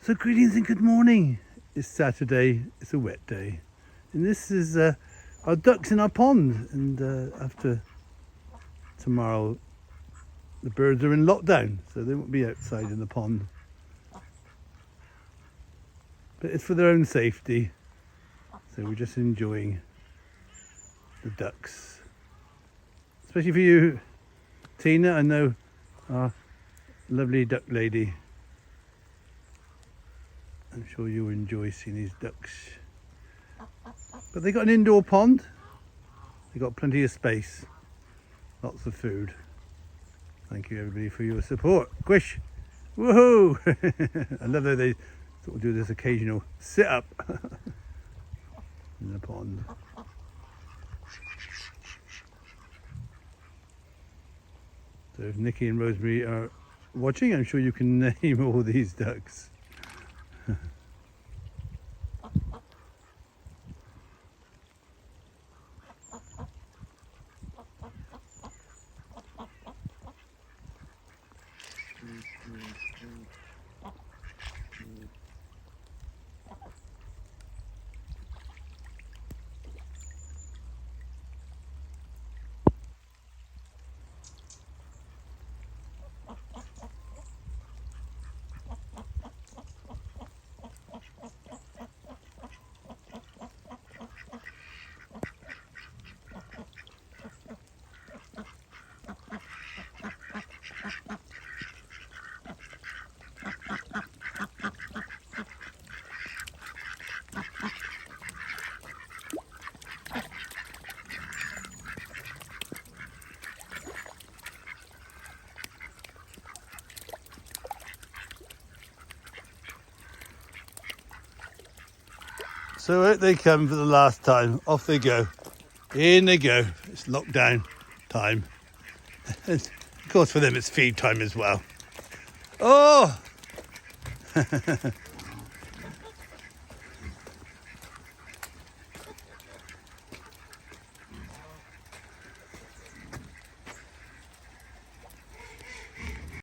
So greetings and good morning. It's Saturday, it's a wet day. And this is our ducks in our pond. And after tomorrow, the birds are in lockdown, so they won't be outside in the pond. But it's for their own safety. So we're just enjoying the ducks. Especially for you, Tina, I know our lovely duck lady. I'm sure you'll enjoy seeing these ducks. But they got an indoor pond. They got plenty of space. Lots of food. Thank you everybody for your support. Quish! Woohoo! I love how they sort of do this occasional sit up in the pond. So if Nikki and Rosemary are watching, I'm sure you can name all these ducks. So out they come for the last time. Off they go. In they go. It's lockdown time. Of course for them it's feed time as well. Oh!